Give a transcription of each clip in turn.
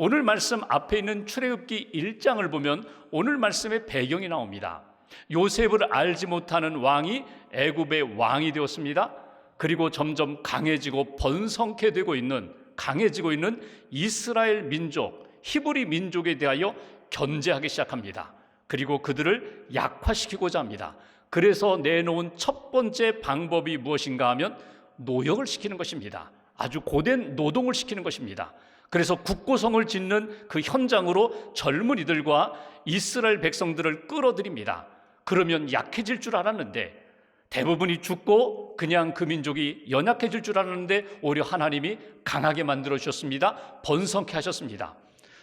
오늘 말씀 앞에 있는 출애굽기 1장을 보면 오늘 말씀의 배경이 나옵니다. 요셉을 알지 못하는 왕이 애굽의 왕이 되었습니다. 그리고 점점 강해지고 번성케 되고 있는, 강해지고 있는 이스라엘 민족, 히브리 민족에 대하여 견제하기 시작합니다. 그리고 그들을 약화시키고자 합니다. 그래서 내놓은 첫 번째 방법이 무엇인가 하면 노역을 시키는 것입니다. 아주 고된 노동을 시키는 것입니다. 그래서 국고성을 짓는 그 현장으로 젊은이들과 이스라엘 백성들을 끌어들입니다. 그러면 약해질 줄 알았는데, 대부분이 죽고 그냥 그 민족이 연약해질 줄 알았는데 오히려 하나님이 강하게 만들어 주셨습니다. 번성케 하셨습니다.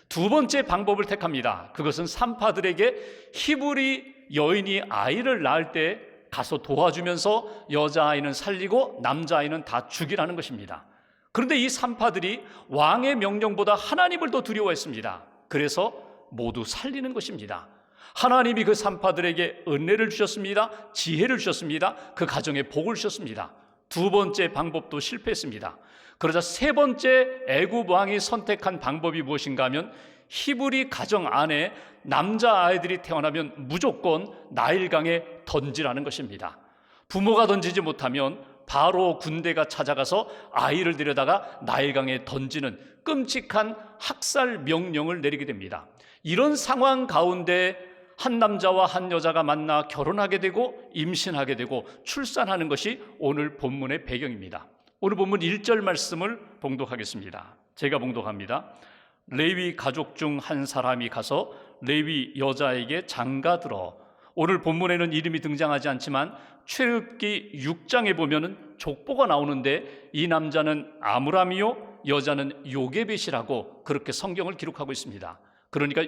두 번째 방법을 택합니다. 그것은 산파들에게 히브리 여인이 아이를 낳을 때 가서 도와주면서 여자아이는 살리고 남자아이는 다 죽이라는 것입니다. 그런데 이 산파들이 왕의 명령보다 하나님을 더 두려워했습니다. 그래서 모두 살리는 것입니다. 하나님이 그 산파들에게 은혜를 주셨습니다. 지혜를 주셨습니다. 그 가정에 복을 주셨습니다. 두 번째 방법도 실패했습니다. 그러자 세 번째 애굽 왕이 선택한 방법이 무엇인가 하면 히브리 가정 안에 남자아이들이 태어나면 무조건 나일강에 던지라는 것입니다. 부모가 던지지 못하면 바로 군대가 찾아가서 아이를 데려다가 나일강에 던지는 끔찍한 학살 명령을 내리게 됩니다. 이런 상황 가운데 한 남자와 한 여자가 만나 결혼하게 되고 임신하게 되고 출산하는 것이 오늘 본문의 배경입니다. 오늘 본문 1절 말씀을 봉독하겠습니다. 제가 봉독합니다. 레위 가족 중 한 사람이 가서 레위 여자에게 장가들어. 오늘 본문에는 이름이 등장하지 않지만 출애굽기 6장에 보면은 족보가 나오는데 이 남자는 아므람이요 여자는 요게벳이라고 그렇게 성경을 기록하고 있습니다. 그러니까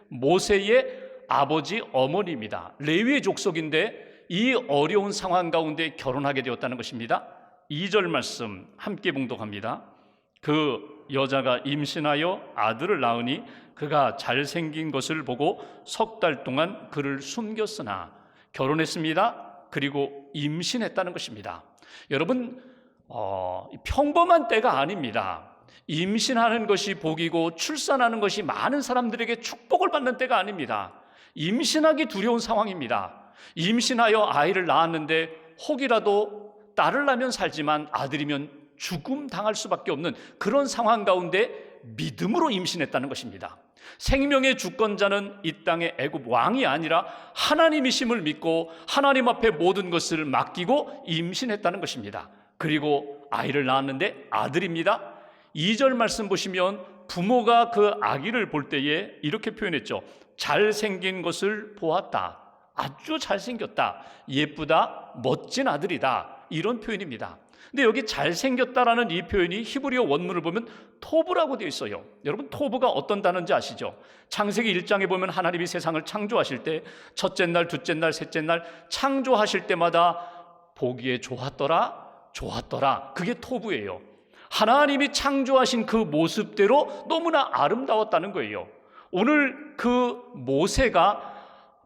모세의 아버지 어머니입니다. 레위의 족속인데 이 어려운 상황 가운데 결혼하게 되었다는 것입니다. 2절 말씀 함께 봉독합니다. 그 여자가 임신하여 아들을 낳으니 그가 잘생긴 것을 보고 석 달 동안 그를 숨겼으나 결혼했습니다. 그리고 임신했다는 것입니다. 여러분, 평범한 때가 아닙니다. 임신하는 것이 복이고 출산하는 것이 많은 사람들에게 축복을 받는 때가 아닙니다. 임신하기 두려운 상황입니다. 임신하여 아이를 낳았는데 혹이라도 딸을 낳으면 살지만 아들이면 죽음 당할 수밖에 없는 그런 상황 가운데 믿음으로 임신했다는 것입니다. 생명의 주권자는 이 땅의 애굽 왕이 아니라 하나님이심을 믿고 하나님 앞에 모든 것을 맡기고 임신했다는 것입니다. 그리고 아이를 낳았는데 아들입니다. 2절 말씀 보시면 부모가 그 아기를 볼 때에 이렇게 표현했죠. 잘생긴 것을 보았다. 아주 잘생겼다. 예쁘다. 멋진 아들이다. 이런 표현입니다. 근데 여기 잘생겼다라는 이 표현이 히브리어 원문을 보면 토브라고 되어 있어요. 여러분, 토브가 어떤 단어인지 아시죠? 창세기 1장에 보면 하나님이 세상을 창조하실 때 첫째 날, 둘째 날, 셋째 날 창조하실 때마다 보기에 좋았더라. 그게 토브예요. 하나님이 창조하신 그 모습대로 너무나 아름다웠다는 거예요. 오늘 그 모세가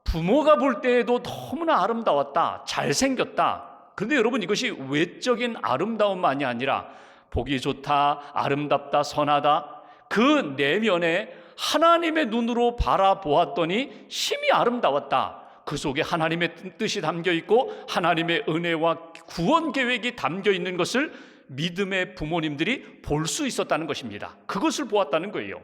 부모가 볼 때에도 너무나 아름다웠다, 잘생겼다. 그런데 여러분, 이것이 외적인 아름다움만이 아니라 보기 좋다, 아름답다, 선하다, 그 내면에 하나님의 눈으로 바라보았더니 심히 아름다웠다. 그 속에 하나님의 뜻이 담겨있고 하나님의 은혜와 구원 계획이 담겨있는 것을 믿음의 부모님들이 볼 수 있었다는 것입니다. 그것을 보았다는 거예요.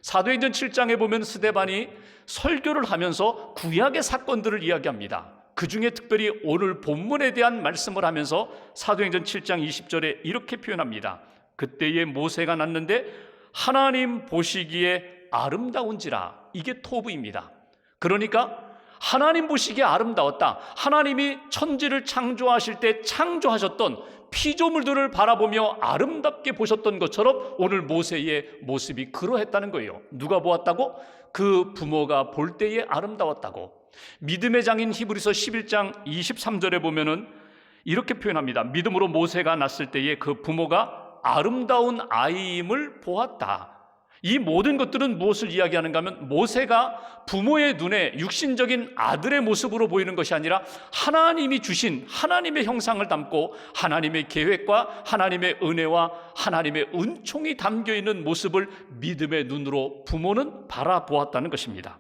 사도행전 7장에 보면 스데반이 설교를 하면서 구약의 사건들을 이야기합니다. 그 중에 특별히 오늘 본문에 대한 말씀을 하면서 사도행전 7장 20절에 이렇게 표현합니다. 그때에 모세가 났는데 하나님 보시기에 아름다운지라. 이게 토브입니다. 그러니까 하나님 보시기에 아름다웠다. 하나님이 천지를 창조하실 때 창조하셨던 피조물들을 바라보며 아름답게 보셨던 것처럼 오늘 모세의 모습이 그러했다는 거예요. 누가 보았다고? 그 부모가 볼 때에 아름다웠다고. 믿음의 장인 히브리서 11장 23절에 보면은 이렇게 표현합니다. 믿음으로 모세가 났을 때에 그 부모가 아름다운 아이임을 보았다. 이 모든 것들은 무엇을 이야기하는가 하면 모세가 부모의 눈에 육신적인 아들의 모습으로 보이는 것이 아니라 하나님이 주신 하나님의 형상을 담고 하나님의 계획과 하나님의 은혜와 하나님의 은총이 담겨있는 모습을 믿음의 눈으로 부모는 바라보았다는 것입니다.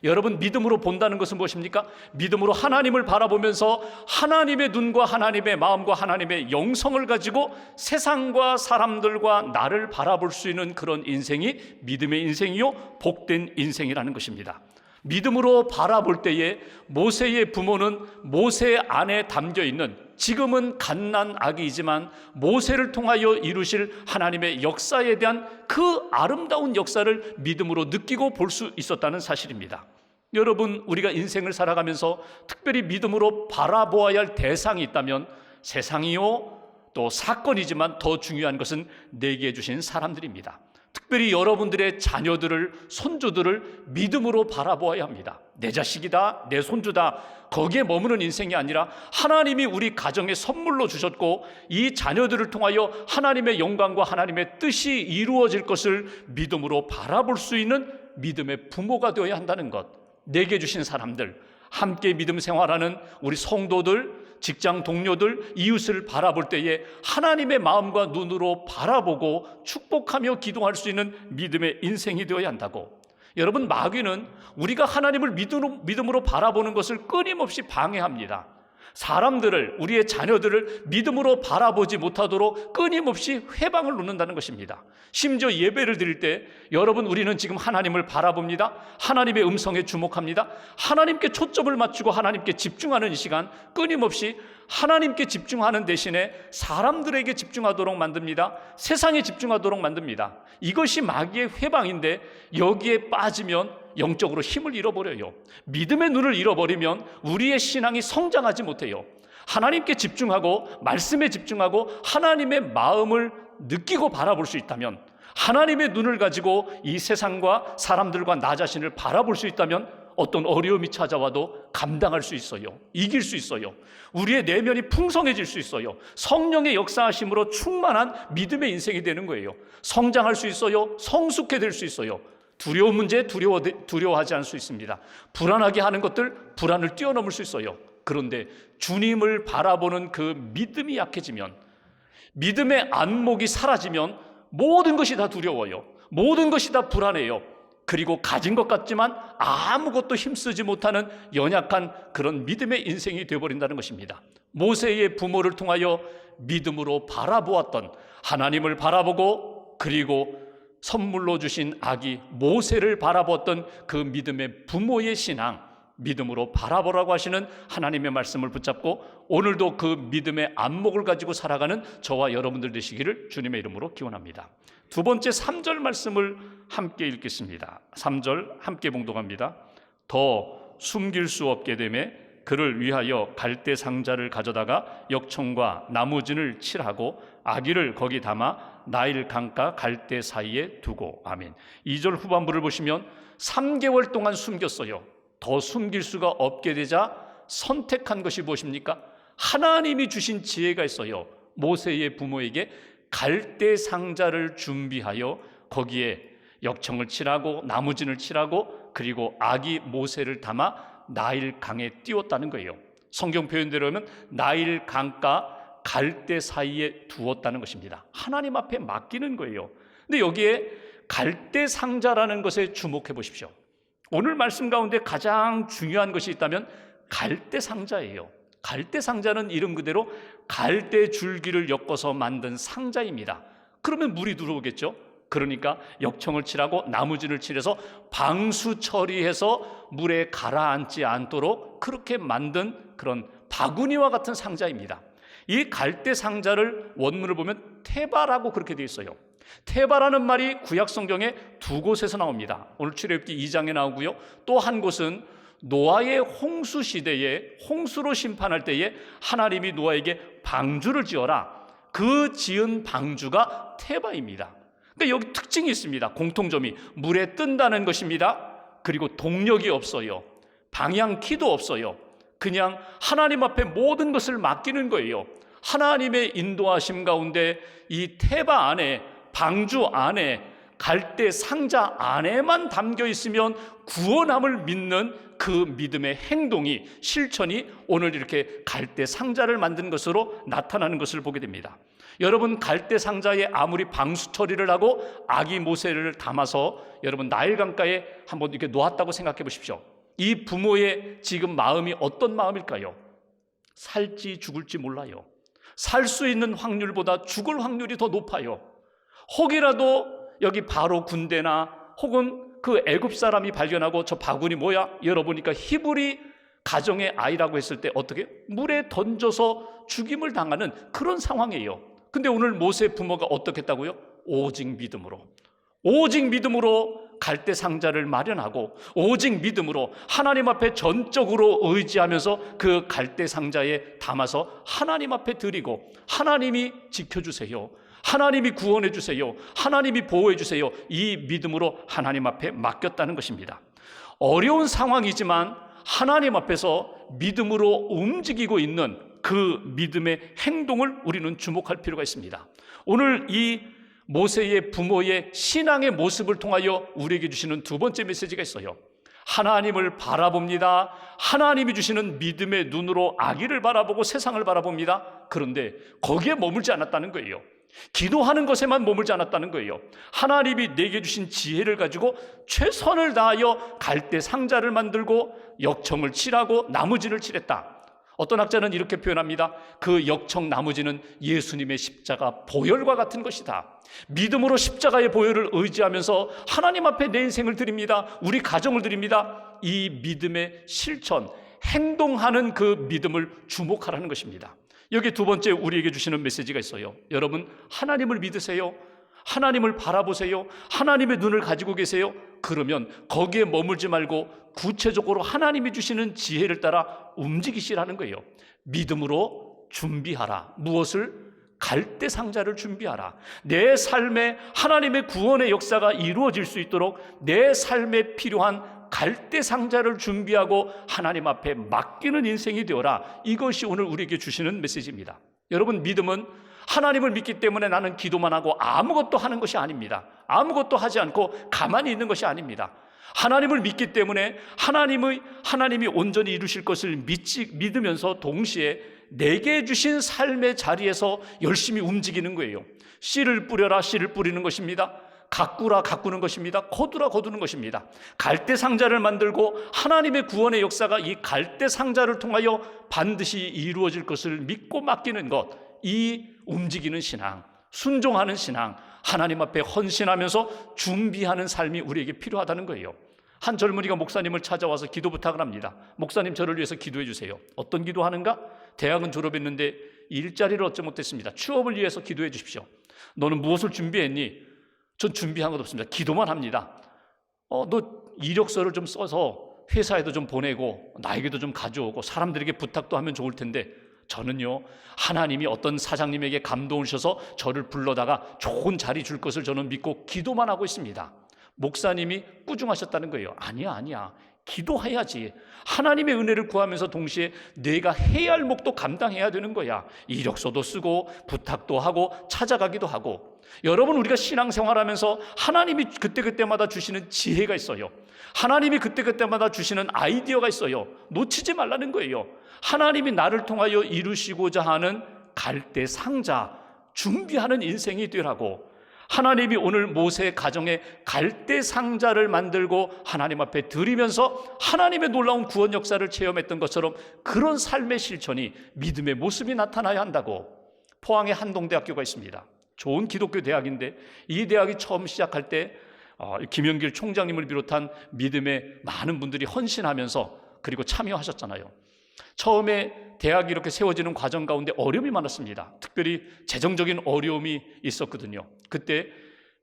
여러분, 믿음으로 본다는 것은 무엇입니까? 믿음으로 하나님을 바라보면서 하나님의 눈과 하나님의 마음과 하나님의 영성을 가지고 세상과 사람들과 나를 바라볼 수 있는 그런 인생이 믿음의 인생이요 복된 인생이라는 것입니다. 믿음으로 바라볼 때에 모세의 부모는 모세 안에 담겨있는, 지금은 갓난 아기이지만 모세를 통하여 이루실 하나님의 역사에 대한 그 아름다운 역사를 믿음으로 느끼고 볼 수 있었다는 사실입니다. 여러분, 우리가 인생을 살아가면서 특별히 믿음으로 바라보아야 할 대상이 있다면 세상이요 또 사건이지만 더 중요한 것은 내게 주신 사람들입니다. 특별히 여러분들의 자녀들을, 손주들을 믿음으로 바라보아야 합니다. 내 자식이다, 내 손주다, 거기에 머무는 인생이 아니라 하나님이 우리 가정에 선물로 주셨고 이 자녀들을 통하여 하나님의 영광과 하나님의 뜻이 이루어질 것을 믿음으로 바라볼 수 있는 믿음의 부모가 되어야 한다는 것. 내게 주신 사람들, 함께 믿음 생활하는 우리 성도들, 직장 동료들, 이웃을 바라볼 때에 하나님의 마음과 눈으로 바라보고 축복하며 기도할 수 있는 믿음의 인생이 되어야 한다고. 여러분, 마귀는 우리가 하나님을 믿음으로 바라보는 것을 끊임없이 방해합니다. 사람들을, 우리의 자녀들을 믿음으로 바라보지 못하도록 끊임없이 회방을 놓는다는 것입니다. 심지어 예배를 드릴 때 여러분, 우리는 지금 하나님을 바라봅니다. 하나님의 음성에 주목합니다. 하나님께 초점을 맞추고 하나님께 집중하는 이 시간, 끊임없이 하나님께 집중하는 대신에 사람들에게 집중하도록 만듭니다. 세상에 집중하도록 만듭니다. 이것이 마귀의 회방인데 여기에 빠지면 영적으로 힘을 잃어버려요. 믿음의 눈을 잃어버리면 우리의 신앙이 성장하지 못해요. 하나님께 집중하고 말씀에 집중하고 하나님의 마음을 느끼고 바라볼 수 있다면, 하나님의 눈을 가지고 이 세상과 사람들과 나 자신을 바라볼 수 있다면 어떤 어려움이 찾아와도 감당할 수 있어요. 이길 수 있어요. 우리의 내면이 풍성해질 수 있어요. 성령의 역사하심으로 충만한 믿음의 인생이 되는 거예요. 성장할 수 있어요. 성숙해 될 수 있어요. 두려운 문제 두려워하지 않을 수 있습니다. 불안하게 하는 것들, 불안을 뛰어넘을 수 있어요. 그런데 주님을 바라보는 그 믿음이 약해지면, 믿음의 안목이 사라지면 모든 것이 다 두려워요. 모든 것이 다 불안해요. 그리고 가진 것 같지만 아무것도 힘쓰지 못하는 연약한 그런 믿음의 인생이 되어버린다는 것입니다. 모세의 부모를 통하여 믿음으로 바라보았던, 하나님을 바라보고 그리고 선물로 주신 아기 모세를 바라보았던 그 믿음의 부모의 신앙, 믿음으로 바라보라고 하시는 하나님의 말씀을 붙잡고 오늘도 그 믿음의 안목을 가지고 살아가는 저와 여러분들 되시기를 주님의 이름으로 기원합니다. 두 번째 3절 말씀을 함께 읽겠습니다. 3절 함께 봉독합니다. 더 숨길 수 없게 되매 그를 위하여 갈대 상자를 가져다가 역청과 나무진을 칠하고 아기를 거기 담아 나일 강가 갈대 사이에 두고. 아멘. 2절 후반부를 보시면 3개월 동안 숨겼어요. 더 숨길 수가 없게 되자 선택한 것이 무엇입니까? 하나님이 주신 지혜가 있어요. 모세의 부모에게 갈대 상자를 준비하여 거기에 역청을 칠하고 나무진을 칠하고 그리고 아기 모세를 담아 나일 강에 띄웠다는 거예요. 성경 표현대로는 나일 강가 갈대 사이에 두었다는 것입니다. 하나님 앞에 맡기는 거예요. 근데 여기에 갈대 상자라는 것에 주목해 보십시오. 오늘 말씀 가운데 가장 중요한 것이 있다면 갈대 상자예요. 갈대 상자는 이름 그대로 갈대 줄기를 엮어서 만든 상자입니다. 그러면 물이 들어오겠죠. 그러니까 역청을 칠하고 나무진을 칠해서 방수 처리해서 물에 가라앉지 않도록 그렇게 만든 그런 바구니와 같은 상자입니다. 이 갈대 상자를 원문을 보면 테바라고 그렇게 되어 있어요. 테바라는 말이 구약 성경에 두 곳에서 나옵니다. 오늘 출애굽기 2장에 나오고요. 또 한 곳은 노아의 홍수 시대에 홍수로 심판할 때에 하나님이 노아에게 방주를 지어라. 그 지은 방주가 테바입니다. 그러니까 여기 특징이 있습니다. 공통점이 물에 뜬다는 것입니다. 그리고 동력이 없어요. 방향키도 없어요. 그냥 하나님 앞에 모든 것을 맡기는 거예요. 하나님의 인도하심 가운데 이 테바 안에, 방주 안에 갈대 상자 안에만 담겨 있으면 구원함을 믿는 그 믿음의 행동이, 실천이 오늘 이렇게 갈대 상자를 만든 것으로 나타나는 것을 보게 됩니다. 여러분, 갈대 상자에 아무리 방수 처리를 하고 아기 모세를 담아서 여러분 나일강가에 한번 이렇게 놓았다고 생각해 보십시오. 이 부모의 지금 마음이 어떤 마음일까요? 살지 죽을지 몰라요. 살 수 있는 확률보다 죽을 확률이 더 높아요. 혹이라도 여기 바로 군대나 혹은 그 애굽 사람이 발견하고 저 바구니 뭐야? 열어보니까 히브리 가정의 아이라고 했을 때 어떻게? 물에 던져서 죽임을 당하는 그런 상황이에요. 근데 오늘 모세 부모가 어떻게 했다고요? 오직 믿음으로 갈대 상자를 마련하고 오직 믿음으로 하나님 앞에 전적으로 의지하면서 그 갈대 상자에 담아서 하나님 앞에 드리고, 하나님이 지켜주세요, 하나님이 구원해 주세요, 하나님이 보호해 주세요, 이 믿음으로 하나님 앞에 맡겼다는 것입니다. 어려운 상황이지만 하나님 앞에서 믿음으로 움직이고 있는 그 믿음의 행동을 우리는 주목할 필요가 있습니다. 오늘 이 모세의 부모의 신앙의 모습을 통하여 우리에게 주시는 두 번째 메시지가 있어요. 하나님을 바라봅니다. 하나님이 주시는 믿음의 눈으로 아기를 바라보고 세상을 바라봅니다. 그런데 거기에 머물지 않았다는 거예요. 기도하는 것에만 머물지 않았다는 거예요. 하나님이 내게 주신 지혜를 가지고 최선을 다하여 갈대 상자를 만들고 역청을 칠하고 나무진을 칠했다. 어떤 학자는 이렇게 표현합니다. 그 역청 나무진은 예수님의 십자가 보혈과 같은 것이다. 믿음으로 십자가의 보혈을 의지하면서 하나님 앞에 내 인생을 드립니다. 우리 가정을 드립니다. 이 믿음의 실천, 행동하는 그 믿음을 주목하라는 것입니다. 여기 두 번째 우리에게 주시는 메시지가 있어요. 여러분, 하나님을 믿으세요. 하나님을 바라보세요. 하나님의 눈을 가지고 계세요. 그러면 거기에 머물지 말고 구체적으로 하나님이 주시는 지혜를 따라 움직이시라는 거예요. 믿음으로 준비하라. 무엇을? 갈대 상자를 준비하라. 내 삶에 하나님의 구원의 역사가 이루어질 수 있도록 내 삶에 필요한 갈대 상자를 준비하고 하나님 앞에 맡기는 인생이 되어라. 이것이 오늘 우리에게 주시는 메시지입니다. 여러분, 믿음은 하나님을 믿기 때문에 나는 기도만 하고 아무것도 하는 것이 아닙니다. 아무것도 하지 않고 가만히 있는 것이 아닙니다. 하나님을 믿기 때문에 하나님이 온전히 이루실 것을 믿으면서 동시에 내게 주신 삶의 자리에서 열심히 움직이는 거예요. 씨를 뿌려라, 씨를 뿌리는 것입니다. 가꾸라, 가꾸는 것입니다. 거두라, 거두는 것입니다. 갈대 상자를 만들고 하나님의 구원의 역사가 이 갈대 상자를 통하여 반드시 이루어질 것을 믿고 맡기는 것, 이 움직이는 신앙, 순종하는 신앙, 하나님 앞에 헌신하면서 준비하는 삶이 우리에게 필요하다는 거예요. 한 젊은이가 목사님을 찾아와서 기도 부탁을 합니다. 목사님, 저를 위해서 기도해 주세요. 어떤 기도하는가? 대학은 졸업했는데 일자리를 얻지 못했습니다. 취업을 위해서 기도해 주십시오. 너는 무엇을 준비했니? 전 준비한 것 없습니다. 기도만 합니다. 너 이력서를 좀 써서 회사에도 좀 보내고 나에게도 좀 가져오고 사람들에게 부탁도 하면 좋을 텐데, 저는요, 하나님이 어떤 사장님에게 감동을 주셔서 저를 불러다가 좋은 자리 줄 것을 저는 믿고 기도만 하고 있습니다. 목사님이 꾸중하셨다는 거예요. 아니야. 기도해야지. 하나님의 은혜를 구하면서 동시에 내가 해야 할 몫도 감당해야 되는 거야. 이력서도 쓰고 부탁도 하고 찾아가기도 하고. 여러분, 우리가 신앙생활하면서 하나님이 그때그때마다 주시는 지혜가 있어요. 하나님이 그때그때마다 주시는 아이디어가 있어요. 놓치지 말라는 거예요. 하나님이 나를 통하여 이루시고자 하는 갈대 상자, 준비하는 인생이 되라고. 하나님이 오늘 모세 가정에 갈대 상자를 만들고 하나님 앞에 드리면서 하나님의 놀라운 구원 역사를 체험했던 것처럼 그런 삶의 실천이 믿음의 모습이 나타나야 한다고. 포항에 한동대학교가 있습니다. 좋은 기독교 대학인데 이 대학이 처음 시작할 때 김영길 총장님을 비롯한 믿음의 많은 분들이 헌신하면서 그리고 참여하셨잖아요. 처음에 대학이 이렇게 세워지는 과정 가운데 어려움이 많았습니다. 특별히 재정적인 어려움이 있었거든요. 그때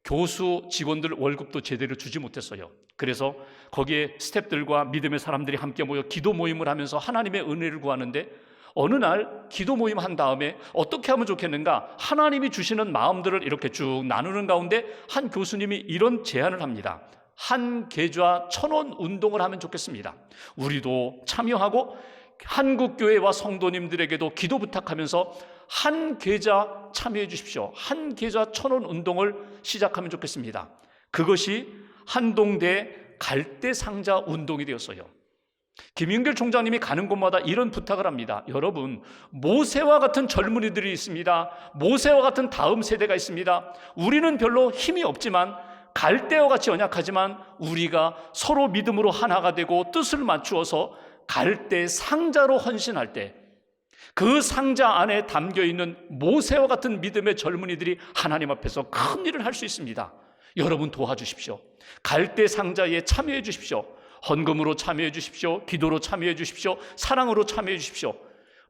교수 직원들 월급도 제대로 주지 못했어요. 그래서 거기에 스태프들과 믿음의 사람들이 함께 모여 기도 모임을 하면서 하나님의 은혜를 구하는데, 어느 날 기도 모임 한 다음에 어떻게 하면 좋겠는가, 하나님이 주시는 마음들을 이렇게 쭉 나누는 가운데 한 교수님이 이런 제안을 합니다. 한 계좌 1,000원 운동을 하면 좋겠습니다. 우리도 참여하고 한국교회와 성도님들에게도 기도 부탁하면서 한 계좌 참여해 주십시오. 한 계좌 1,000원 운동을 시작하면 좋겠습니다. 그것이 한동대 갈대상자 운동이 되었어요. 김영길 총장님이 가는 곳마다 이런 부탁을 합니다. 여러분, 모세와 같은 젊은이들이 있습니다. 모세와 같은 다음 세대가 있습니다. 우리는 별로 힘이 없지만, 갈대와 같이 연약하지만 우리가 서로 믿음으로 하나가 되고 뜻을 맞추어서 갈대 상자로 헌신할 때 그 상자 안에 담겨있는 모세와 같은 믿음의 젊은이들이 하나님 앞에서 큰 일을 할 수 있습니다. 여러분 도와주십시오. 갈대 상자에 참여해 주십시오. 헌금으로 참여해 주십시오. 기도로 참여해 주십시오. 사랑으로 참여해 주십시오.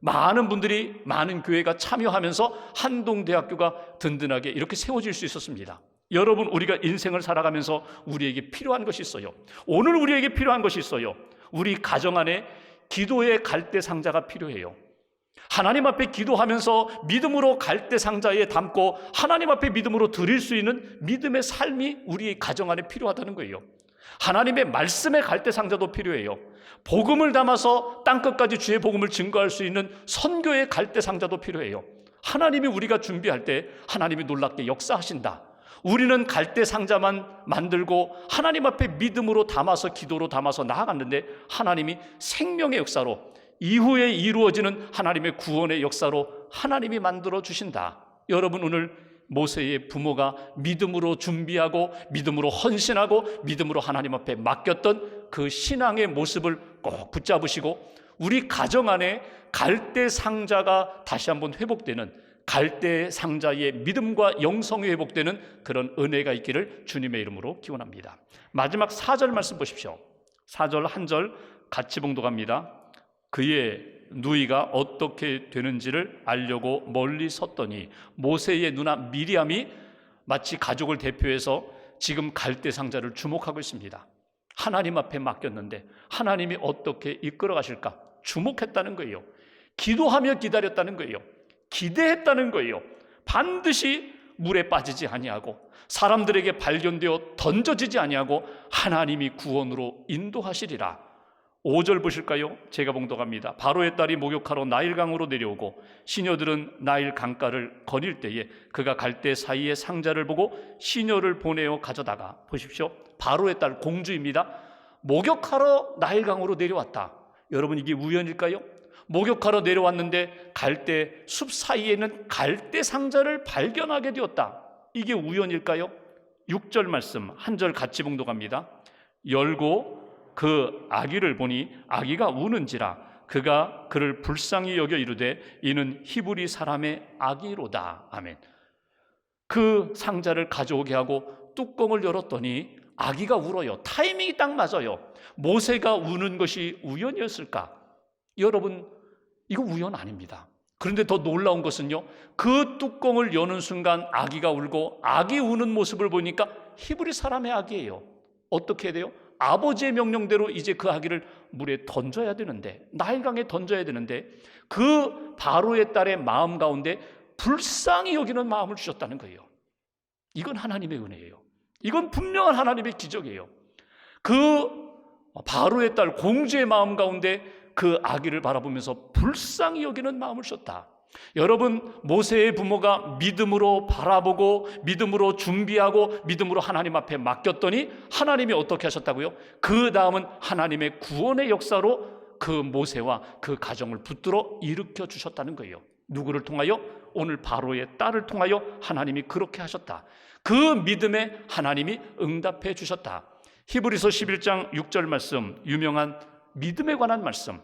많은 분들이, 많은 교회가 참여하면서 한동대학교가 든든하게 이렇게 세워질 수 있었습니다. 여러분, 우리가 인생을 살아가면서 우리에게 필요한 것이 있어요. 오늘 우리에게 필요한 것이 있어요. 우리 가정 안에 기도의 갈대 상자가 필요해요. 하나님 앞에 기도하면서 믿음으로 갈대 상자에 담고 하나님 앞에 믿음으로 드릴 수 있는 믿음의 삶이 우리 가정 안에 필요하다는 거예요. 하나님의 말씀의 갈대 상자도 필요해요. 복음을 담아서 땅끝까지 주의 복음을 증거할 수 있는 선교의 갈대 상자도 필요해요. 하나님이 우리가 준비할 때 하나님이 놀랍게 역사하신다. 우리는 갈대 상자만 만들고 하나님 앞에 믿음으로 담아서 기도로 담아서 나아갔는데 하나님이 생명의 역사로, 이후에 이루어지는 하나님의 구원의 역사로 하나님이 만들어 주신다. 여러분, 오늘 모세의 부모가 믿음으로 준비하고 믿음으로 헌신하고 믿음으로 하나님 앞에 맡겼던 그 신앙의 모습을 꼭 붙잡으시고 우리 가정 안에 갈대 상자가 다시 한번 회복되는, 갈대 상자의 믿음과 영성이 회복되는 그런 은혜가 있기를 주님의 이름으로 기원합니다. 마지막 4절 말씀 보십시오. 4절 한 절 같이 봉독합니다. 그의 누이가 어떻게 되는지를 알려고 멀리 섰더니 모세의 누나 미리암이 마치 가족을 대표해서 지금 갈대 상자를 주목하고 있습니다. 하나님 앞에 맡겼는데 하나님이 어떻게 이끌어 가실까 주목했다는 거예요. 기도하며 기다렸다는 거예요. 기대했다는 거예요. 반드시 물에 빠지지 아니하고 사람들에게 발견되어 던져지지 아니하고 하나님이 구원으로 인도하시리라. 5절 보실까요? 제가 봉독합니다. 바로의 딸이 목욕하러 나일강으로 내려오고 시녀들은 나일 강가를 거닐 때에 그가 갈대 사이에 상자를 보고 시녀를 보내어 가져다가, 보십시오, 바로의 딸 공주입니다. 목욕하러 나일강으로 내려왔다. 여러분, 이게 우연일까요? 목욕하러 내려왔는데 갈대 숲 사이에는 갈대 상자를 발견하게 되었다. 이게 우연일까요? 6절 말씀 한 절 같이 봉독합니다. 열고 그 아기를 보니 아기가 우는지라 그가 그를 불쌍히 여겨 이르되 이는 히브리 사람의 아기로다. 아멘. 그 상자를 가져오게 하고 뚜껑을 열었더니 아기가 울어요. 타이밍이 딱 맞아요. 모세가 우는 것이 우연이었을까? 여러분, 이거 우연 아닙니다. 그런데 더 놀라운 것은요, 그 뚜껑을 여는 순간 아기가 울고 아기 우는 모습을 보니까 히브리 사람의 아기예요. 어떻게 해야 돼요? 아버지의 명령대로 이제 그 아기를 물에 던져야 되는데, 나일강에 던져야 되는데 그 바로의 딸의 마음 가운데 불쌍히 여기는 마음을 주셨다는 거예요. 이건 하나님의 은혜예요. 이건 분명한 하나님의 기적이에요. 그 바로의 딸 공주의 마음 가운데 그 아기를 바라보면서 불쌍히 여기는 마음을 주셨다. 여러분, 모세의 부모가 믿음으로 바라보고 믿음으로 준비하고 믿음으로 하나님 앞에 맡겼더니 하나님이 어떻게 하셨다고요? 그 다음은 하나님의 구원의 역사로 그 모세와 그 가정을 붙들어 일으켜 주셨다는 거예요. 누구를 통하여? 오늘 바로의 딸을 통하여 하나님이 그렇게 하셨다. 그 믿음에 하나님이 응답해 주셨다. 히브리서 11장 6절 말씀, 유명한 믿음에 관한 말씀.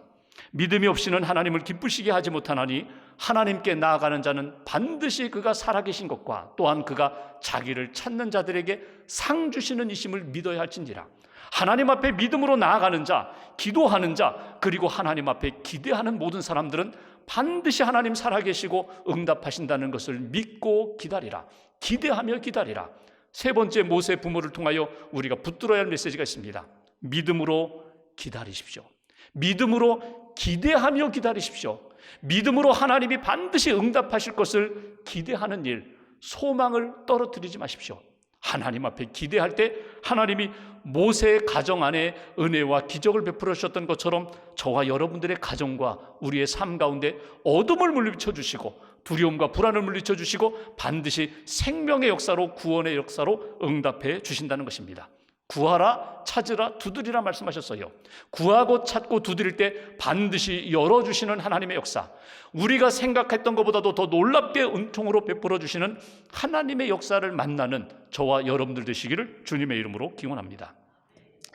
믿음이 없이는 하나님을 기쁘시게 하지 못하나니 하나님께 나아가는 자는 반드시 그가 살아계신 것과 또한 그가 자기를 찾는 자들에게 상 주시는 이심을 믿어야 할진지라. 하나님 앞에 믿음으로 나아가는 자, 기도하는 자, 그리고 하나님 앞에 기대하는 모든 사람들은 반드시 하나님 살아계시고 응답하신다는 것을 믿고 기다리라. 기대하며 기다리라. 세 번째, 모세 부모를 통하여 우리가 붙들어야 할 메시지가 있습니다. 믿음으로 기다리십시오. 믿음으로 기대하며 기다리십시오. 믿음으로 하나님이 반드시 응답하실 것을 기대하는 일, 소망을 떨어뜨리지 마십시오. 하나님 앞에 기대할 때 하나님이 모세의 가정 안에 은혜와 기적을 베풀어 주셨던 것처럼 저와 여러분들의 가정과 우리의 삶 가운데 어둠을 물리쳐 주시고 두려움과 불안을 물리쳐 주시고 반드시 생명의 역사로, 구원의 역사로 응답해 주신다는 것입니다. 구하라, 찾으라, 두드리라 말씀하셨어요. 구하고 찾고 두드릴 때 반드시 열어주시는 하나님의 역사, 우리가 생각했던 것보다도 더 놀랍게 은총으로 베풀어 주시는 하나님의 역사를 만나는 저와 여러분들 되시기를 주님의 이름으로 기원합니다.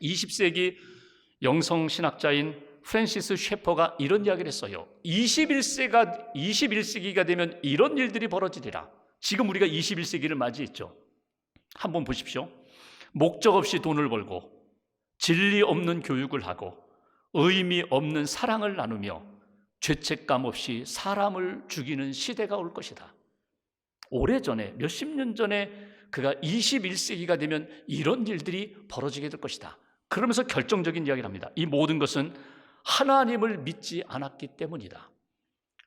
20세기 영성신학자인 프랜시스 셰퍼가 이런 이야기를 했어요. 21세기가 되면 이런 일들이 벌어지리라. 지금 우리가 21세기를 맞이했죠. 한번 보십시오. 목적 없이 돈을 벌고 진리 없는 교육을 하고 의미 없는 사랑을 나누며 죄책감 없이 사람을 죽이는 시대가 올 것이다. 오래전에, 몇십 년 전에 그가 21세기가 되면 이런 일들이 벌어지게 될 것이다. 그러면서 결정적인 이야기를 합니다. 이 모든 것은 하나님을 믿지 않았기 때문이다.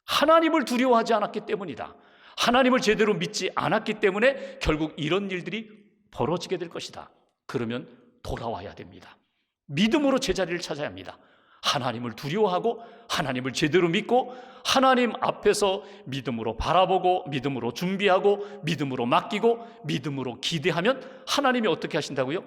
하나님을 두려워하지 않았기 때문이다. 하나님을 제대로 믿지 않았기 때문에 결국 이런 일들이 벌어지게 될 것이다. 그러면 돌아와야 됩니다. 믿음으로 제자리를 찾아야 합니다. 하나님을 두려워하고 하나님을 제대로 믿고 하나님 앞에서 믿음으로 바라보고 믿음으로 준비하고 믿음으로 맡기고 믿음으로 기대하면 하나님이 어떻게 하신다고요?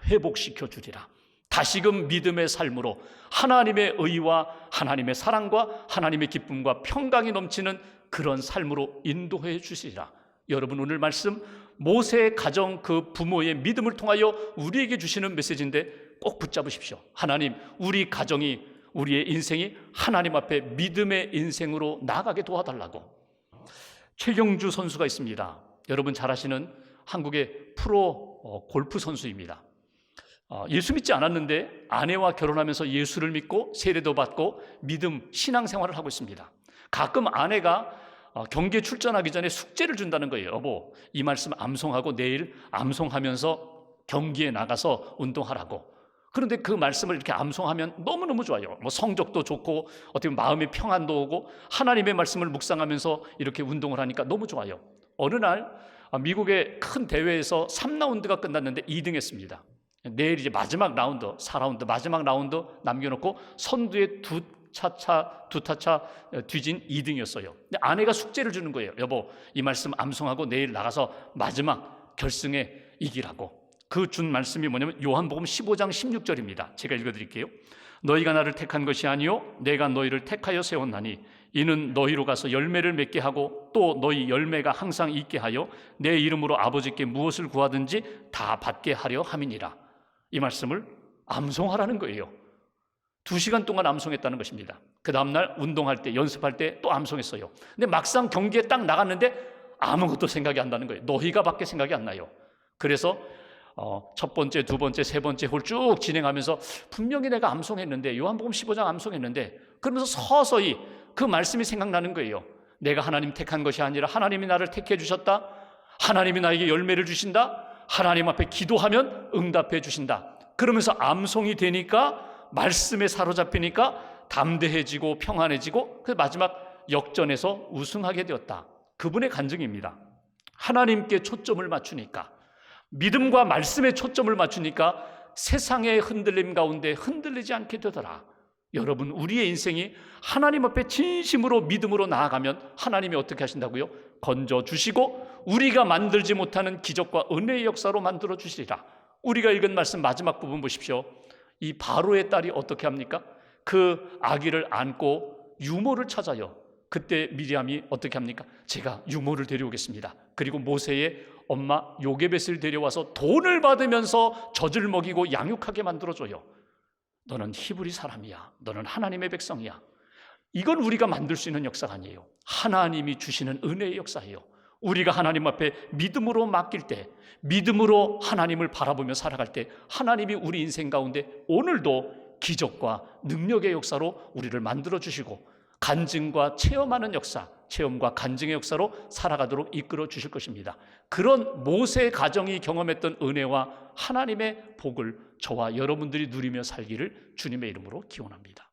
회복시켜 주리라. 다시금 믿음의 삶으로 하나님의 의와 하나님의 사랑과 하나님의 기쁨과 평강이 넘치는 그런 삶으로 인도해 주시리라. 여러분, 오늘 말씀 모세의 가정, 그 부모의 믿음을 통하여 우리에게 주시는 메시지인데 꼭 붙잡으십시오. 하나님, 우리 가정이, 우리의 인생이 하나님 앞에 믿음의 인생으로 나아가게 도와달라고. 최경주 선수가 있습니다. 여러분 잘 아시는 한국의 프로 골프 선수입니다. 예수 믿지 않았는데 아내와 결혼하면서 예수를 믿고 세례도 받고 믿음 신앙생활을 하고 있습니다. 가끔 아내가 경기에 출전하기 전에 숙제를 준다는 거예요. 여보, 이 말씀 암송하고 내일 암송하면서 경기에 나가서 운동하라고. 그런데 그 말씀을 이렇게 암송하면 너무너무 좋아요. 성적도 좋고 어떻게 보면 마음의 평안도 오고 하나님의 말씀을 묵상하면서 이렇게 운동을 하니까 너무 좋아요. 어느 날 미국의 큰 대회에서 3라운드가 끝났는데 2등 했습니다. 내일 이제 마지막 라운드, 4라운드 마지막 라운드 남겨놓고 선두에 두 타차 뒤진 2등이었어요. 근데 아내가 숙제를 주는 거예요. 여보, 이 말씀 암송하고 내일 나가서 마지막 결승에 이기라고. 그 준 말씀이 뭐냐면 요한복음 15장 16절입니다. 제가 읽어드릴게요. 너희가 나를 택한 것이 아니요 내가 너희를 택하여 세웠나니 이는 너희로 가서 열매를 맺게 하고 또 너희 열매가 항상 있게 하여 내 이름으로 아버지께 무엇을 구하든지 다 받게 하려 함이니라. 이 말씀을 암송하라는 거예요. 2시간 동안 암송했다는 것입니다. 그 다음날 운동할 때, 연습할 때 또 암송했어요. 근데 막상 경기에 딱 나갔는데 아무것도 생각이 안 나는 거예요. 너희가 밖에 생각이 안 나요. 그래서 첫 번째, 두 번째, 세 번째 홀 쭉 진행하면서 분명히 내가 암송했는데, 요한복음 15장 암송했는데, 그러면서 서서히 그 말씀이 생각나는 거예요. 내가 하나님 택한 것이 아니라 하나님이 나를 택해 주셨다. 하나님이 나에게 열매를 주신다. 하나님 앞에 기도하면 응답해 주신다. 그러면서 암송이 되니까, 말씀에 사로잡히니까 담대해지고 평안해지고 그 마지막 역전에서 우승하게 되었다. 그분의 간증입니다. 하나님께 초점을 맞추니까, 믿음과 말씀에 초점을 맞추니까 세상의 흔들림 가운데 흔들리지 않게 되더라. 여러분, 우리의 인생이 하나님 앞에 진심으로 믿음으로 나아가면 하나님이 어떻게 하신다고요? 건져주시고 우리가 만들지 못하는 기적과 은혜의 역사로 만들어 주시리라. 우리가 읽은 말씀 마지막 부분 보십시오. 이 바로의 딸이 어떻게 합니까? 그 아기를 안고 유모를 찾아요. 그때 미리암이 어떻게 합니까? 제가 유모를 데려오겠습니다. 그리고 모세의 엄마 요게벳을 데려와서 돈을 받으면서 젖을 먹이고 양육하게 만들어줘요. 너는 히브리 사람이야. 너는 하나님의 백성이야. 이건 우리가 만들 수 있는 역사가 아니에요. 하나님이 주시는 은혜의 역사예요. 우리가 하나님 앞에 믿음으로 맡길 때, 믿음으로 하나님을 바라보며 살아갈 때 하나님이 우리 인생 가운데 오늘도 기적과 능력의 역사로 우리를 만들어 주시고 간증과 체험하는 역사, 체험과 간증의 역사로 살아가도록 이끌어 주실 것입니다. 그런 모세의 가정이 경험했던 은혜와 하나님의 복을 저와 여러분들이 누리며 살기를 주님의 이름으로 기원합니다.